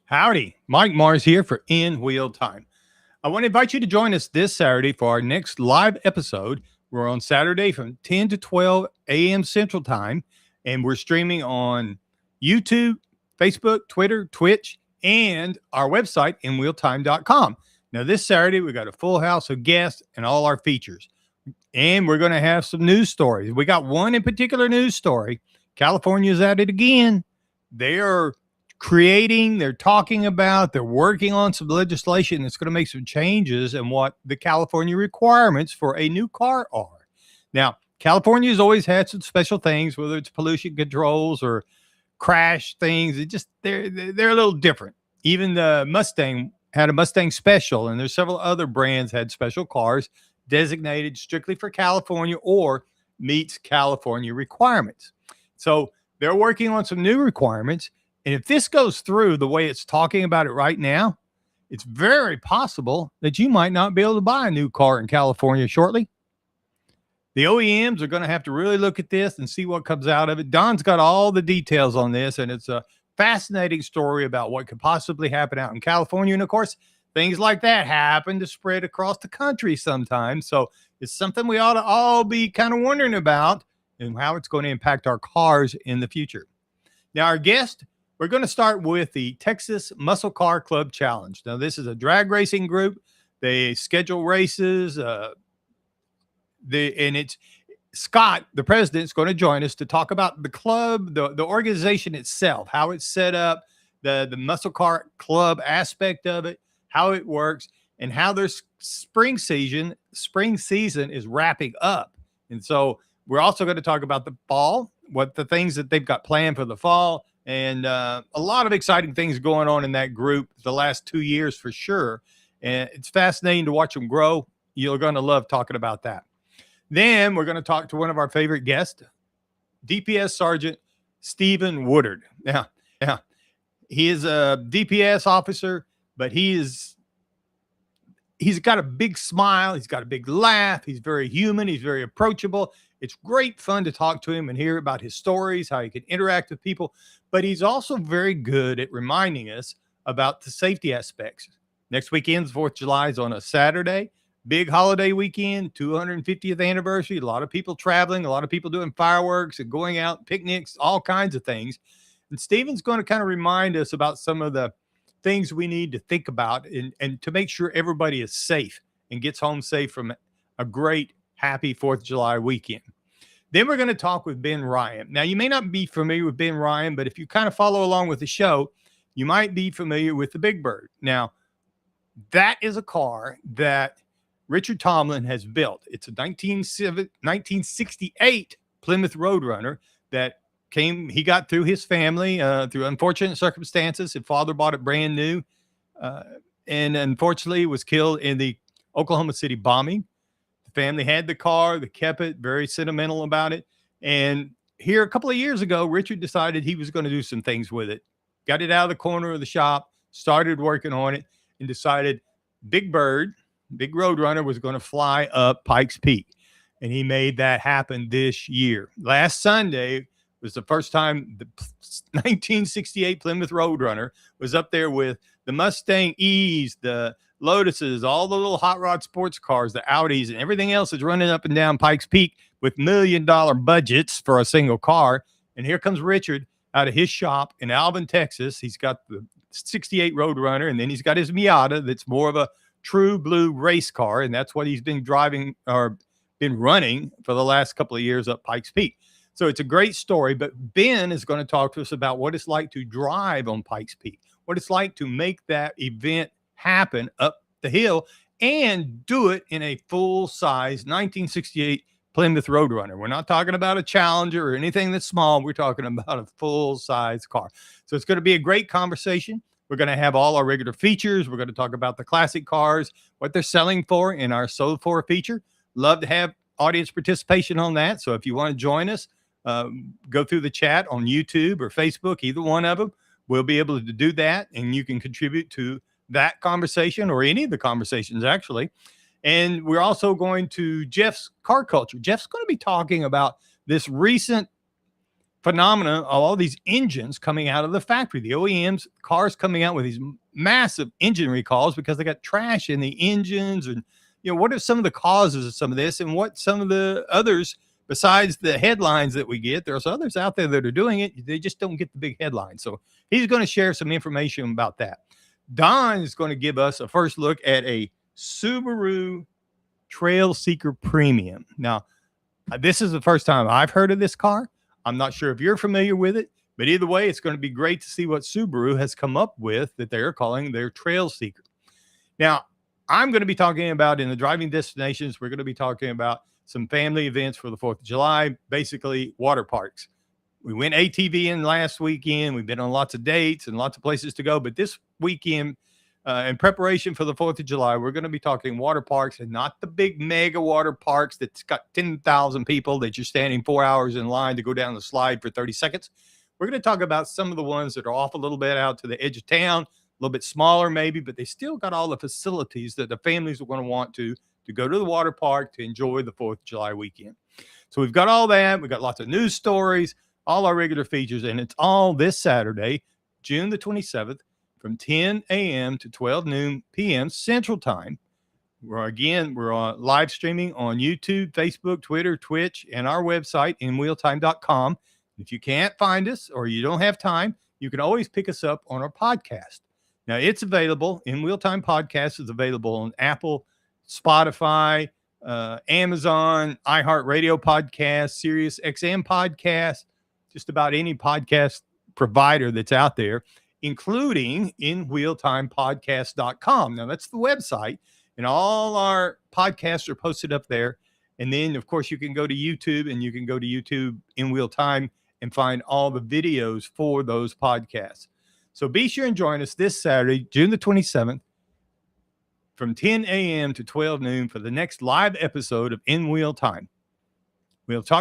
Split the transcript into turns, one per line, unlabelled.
Howdy, Mike Mars here for In Wheel Time. I want to invite you to join us this Saturday for our next live episode. We're on Saturday from 10 to 12 a.m. Central Time, and we're streaming on YouTube, Facebook, Twitter, Twitch, and our website, inwheeltime.com. Now, this Saturday, we got a full house of guests and all our features, and we're going to have some news stories. We got one in particular news story. California's at it again. They are they're talking about, they're working on some legislation that's going to make some changes in what the California requirements for a new car are. Now, California's always had some special things, whether it's pollution controls or crash things. They're a little different. Even the Mustang had a Mustang Special, and there's several other brands had special cars designated strictly for California or meets California requirements. So they're working on some new requirements. And if this goes through the way it's talking about it right now, it's very possible that you might not be able to buy a new car in California shortly. The OEMs are going to have to really look at this and see what comes out of it. Don's got all the details on this, and it's a fascinating story about what could possibly happen out in California. And of course, things like that happen to spread across the country sometimes. So it's something we ought to all be kind of wondering about and how it's going to impact our cars in the future. Now, our guest, we're going to start with the Texas Muscle Car Club Challenge. Now, this is a drag racing group. They schedule races. And it's Scott, the president, is going to join us to talk about the club, the organization itself, how it's set up, the Muscle Car Club aspect of it, how it works, and how their spring season is wrapping up. And so we're also going to talk about the fall, what the things that they've got planned for the fall, and a lot of exciting things going on in that group the last 2 years for sure. And it's fascinating to watch them grow. You're going to love talking about that. Then we're going to talk to one of our favorite guests, DPS Sergeant Stephen Woodard. Now, he is a DPS officer, but he's got a big smile. He's got a big laugh. He's very human. He's very approachable. It's great fun to talk to him and hear about his stories, how he can interact with people. But he's also very good at reminding us about the safety aspects. Next weekend's 4th of July is on a Saturday. Big holiday weekend, 250th anniversary. A lot of people traveling, a lot of people doing fireworks and going out, picnics, all kinds of things. And Stephen's going to kind of remind us about some of the things we need to think about and to make sure everybody is safe and gets home safe from a great, happy 4th of July weekend. Then we're going to talk with Ben Ryan. Now, you may not be familiar with Ben Ryan, but if you kind of follow along with the show, you might be familiar with the Big Bird. Now, that is a car that Richard Tomlin has built. It's a 1968 Plymouth Roadrunner that he got through his family through unfortunate circumstances. His father bought it brand new and unfortunately was killed in the Oklahoma City bombing. The family had the car, they kept it, very sentimental about it. And here a couple of years ago, Richard decided he was going to do some things with it. Got it out of the corner of the shop, started working on it, and decided Big Bird, Big Roadrunner, was going to fly up Pikes Peak. And he made that happen this year. Last Sunday was the first time the 1968 Plymouth Roadrunner was up there with the Mustang E's, the Lotuses, all the little hot rod sports cars, the Audis, and everything else is running up and down Pikes Peak with $1 million budgets for a single car. And here comes Richard out of his shop in Alvin, Texas. He's got the 68 Roadrunner, and then he's got his Miata that's more of a true blue race car, and that's what he's been driving or been running for the last couple of years up Pikes Peak. So it's a great story, but Ben is going to talk to us about what it's like to drive on Pikes Peak, what it's like to make that event happen up the hill and do it in a full-size 1968 Plymouth Roadrunner. We're not talking about a Challenger or anything that's small. We're talking about a full-size car. So it's going to be a great conversation. We're going to have all our regular features. We're going to talk about the classic cars, what they're selling for in our Sold For feature. Love to have audience participation on that. So if you want to join us, go through the chat on YouTube or Facebook, either one of them. We'll be able to do that, and you can contribute to that conversation or any of the conversations, actually. And we're also going to Jeff's Car Culture. Jeff's going to be talking about this recent phenomena of all these engines coming out of the factory. The OEMs, cars coming out with these massive engine recalls because they got trash in the engines. And, what are some of the causes of some of this, and what some of the others, besides the headlines that we get? There's others out there that are doing it. They just don't get the big headlines. So he's going to share some information about that. Don is going to give us a first look at a Subaru Trail Seeker Premium. Now, this is the first time I've heard of this car. I'm not sure if you're familiar with it, but either way, it's going to be great to see what Subaru has come up with that they're calling their Trail Seeker. Now, I'm going to be talking about in the driving destinations, we're going to be talking about some family events for the 4th of July, basically water parks. We went ATV in last weekend. We've been on lots of dates and lots of places to go, but this weekend, in preparation for the 4th of July, we're going to be talking water parks, and not the big mega water parks that's got 10,000 people that you're standing 4 hours in line to go down the slide for 30 seconds. We're going to talk about some of the ones that are off a little bit out to the edge of town, a little bit smaller maybe, but they still got all the facilities that the families are going to want to go to the water park to enjoy the 4th of July weekend. So we've got all that. We've got lots of news stories, all our regular features, and it's all this Saturday, June the 27th, from 10 a.m. to 12 noon p.m. Central Time. We're live streaming on YouTube, Facebook, Twitter, Twitch, and our website, inwheeltime.com. If you can't find us or you don't have time, you can always pick us up on our podcast. Now, it's available. In Wheel Time Podcast is available on Apple, Spotify, Amazon, iHeartRadio Podcast, Sirius XM Podcast, just about any podcast provider that's out there, including inwheeltimepodcast.com. Now, that's the website, and all our podcasts are posted up there. And then, of course, you can go to YouTube, and you can go to YouTube in Wheel Time and find all the videos for those podcasts. So be sure and join us this Saturday, June the 27th, from 10 a.m. to 12 noon for the next live episode of In Wheel Time. We'll talk